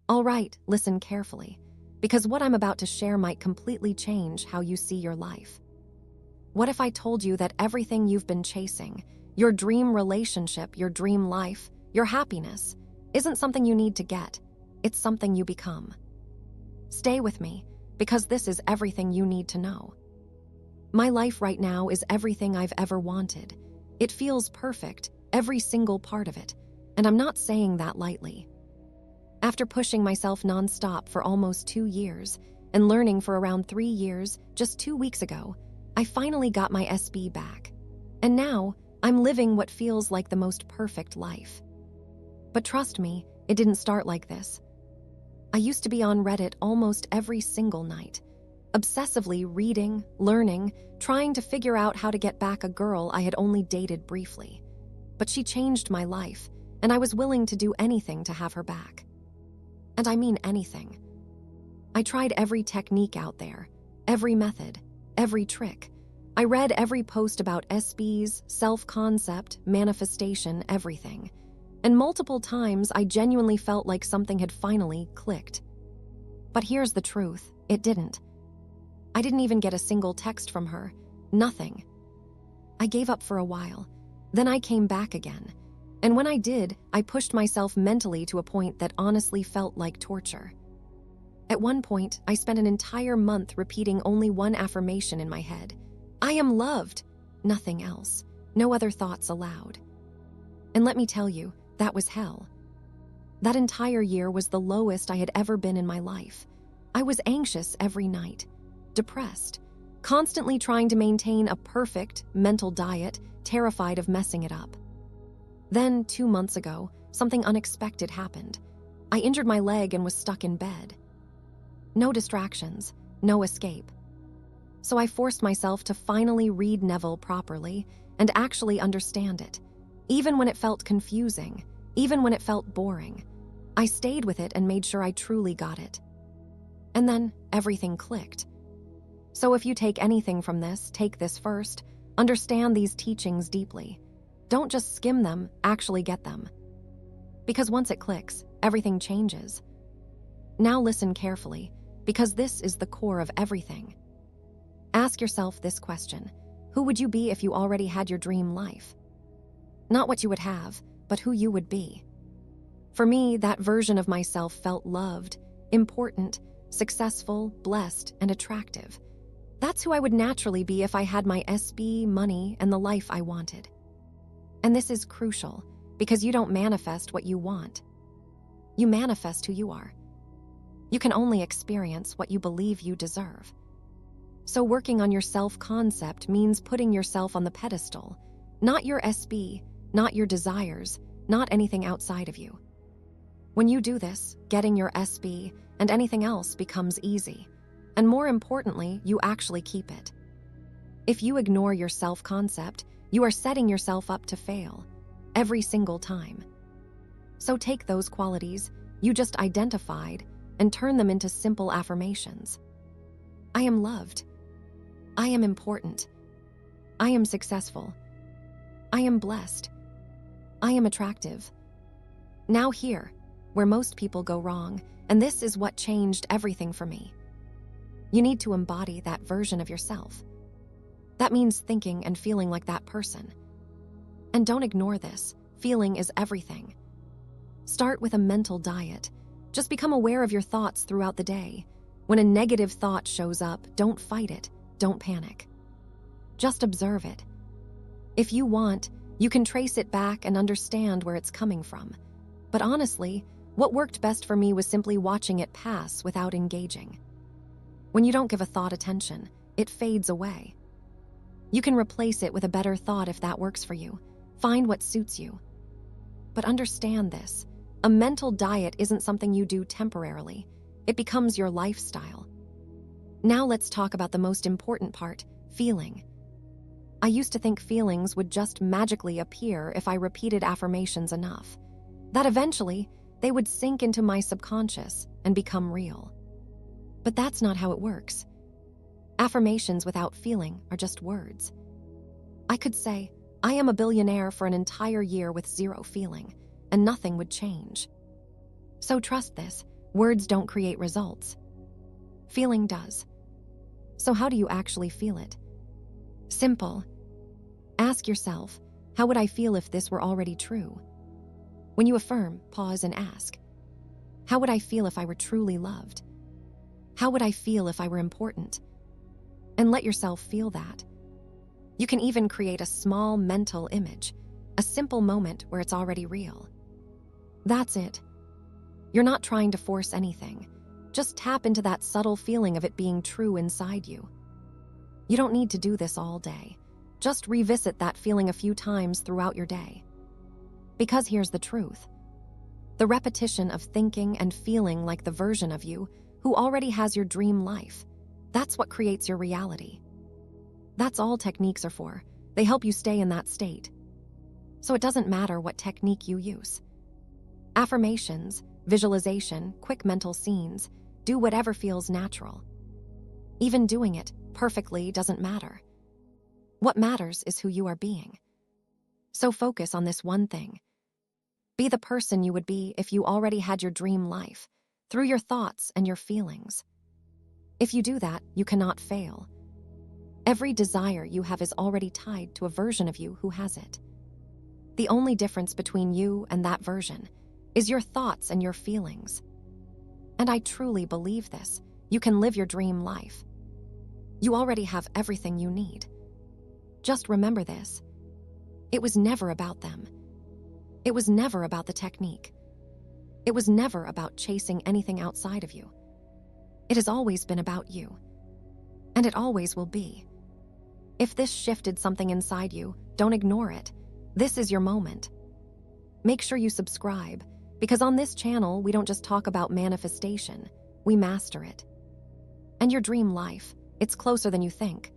All right, listen carefully, because what I'm about to share might completely change how you see your life. What if I told you that everything you've been chasing, your dream relationship, your dream life, your happiness, isn't something you need to get, it's something you become? Stay with me, because this is everything you need to know. My life right now is everything I've ever wanted. It feels perfect, every single part of it, and I'm not saying that lightly. After pushing myself nonstop for almost 2 years and learning for around 3 years, just 2 weeks ago, I finally got my SB back. And now, I'm living what feels like the most perfect life. But trust me, it didn't start like this. I used to be on Reddit almost every single night, obsessively reading, learning, trying to figure out how to get back a girl I had only dated briefly. But she changed my life, and I was willing to do anything to have her back. And I mean anything. I tried every technique out there, every method, every trick. I read every post about SBs, self-concept, manifestation, everything. And multiple times I genuinely felt like something had finally clicked. But here's the truth, it didn't. I didn't even get a single text from her, nothing. I gave up for a while, then I came back again. And when I did, I pushed myself mentally to a point that honestly felt like torture. At one point, I spent an entire month repeating only one affirmation in my head. I am loved. Nothing else. No other thoughts allowed. And let me tell you, that was hell. That entire year was the lowest I had ever been in my life. I was anxious every night, depressed, constantly trying to maintain a perfect mental diet, terrified of messing it up. Then, 2 months ago, something unexpected happened. I injured my leg and was stuck in bed. No distractions, no escape. So I forced myself to finally read Neville properly and actually understand it. Even when it felt confusing, even when it felt boring, I stayed with it and made sure I truly got it. And then everything clicked. So if you take anything from this, take this first. Understand these teachings deeply. Don't just skim them, actually get them. Because once it clicks, everything changes. Now listen carefully, because this is the core of everything. Ask yourself this question: who would you be if you already had your dream life? Not what you would have, but who you would be. For me, that version of myself felt loved, important, successful, blessed, and attractive. That's who I would naturally be if I had my SB, money, and the life I wanted. And this is crucial, because you don't manifest what you want. You manifest who you are. You can only experience what you believe you deserve. So working on your self-concept means putting yourself on the pedestal, not your SB, not your desires, not anything outside of you. When you do this, getting your SB and anything else becomes easy. And more importantly, you actually keep it. If you ignore your self-concept, you are setting yourself up to fail, every single time. So take those qualities you just identified and turn them into simple affirmations. I am loved. I am important. I am successful. I am blessed. I am attractive. Now here, where most people go wrong, and this is what changed everything for me. You need to embody that version of yourself. That means thinking and feeling like that person. And don't ignore this. Feeling is everything. Start with a mental diet. Just become aware of your thoughts throughout the day. When a negative thought shows up, don't fight it. Don't panic. Just observe it. If you want, you can trace it back and understand where it's coming from. But honestly, what worked best for me was simply watching it pass without engaging. When you don't give a thought attention, it fades away. You can replace it with a better thought if that works for you. Find what suits you. But understand this, a mental diet isn't something you do temporarily. It becomes your lifestyle. Now let's talk about the most important part, feeling. I used to think feelings would just magically appear if I repeated affirmations enough. That eventually, they would sink into my subconscious and become real. But that's not how it works. Affirmations without feeling are just words. I could say, I am a billionaire for an entire year with zero feeling, and nothing would change. So trust this, Words don't create results. Feeling does. So how do you actually feel it? Simple. Ask yourself, how would I feel if this were already true? When you affirm, pause and ask, how would I feel if I were truly loved? How would I feel if I were important? And let yourself feel that. You can even create a small mental image, a simple moment where it's already real. That's it. You're not trying to force anything. Just tap into that subtle feeling of it being true inside you. You don't need to do this all day. Just revisit that feeling a few times throughout your day. Because here's the truth. The repetition of thinking and feeling like the version of you who already has your dream life, that's what creates your reality. That's all techniques are for. They help you stay in that state. So it doesn't matter what technique you use. Affirmations, visualization, quick mental scenes, do whatever feels natural. Even doing it perfectly doesn't matter. What matters is who you are being. So focus on this one thing. Be the person you would be if you already had your dream life, through your thoughts and your feelings. If you do that, you cannot fail. Every desire you have is already tied to a version of you who has it. The only difference between you and that version is your thoughts and your feelings. And I truly believe this. You can live your dream life. You already have everything you need. Just remember this. It was never about them. It was never about the technique. It was never about chasing anything outside of you. It has always been about you. And it always will be. If this shifted something inside you, don't ignore it. This is your moment. Make sure you subscribe, because on this channel, we don't just talk about manifestation, we master it. And your dream life, it's closer than you think.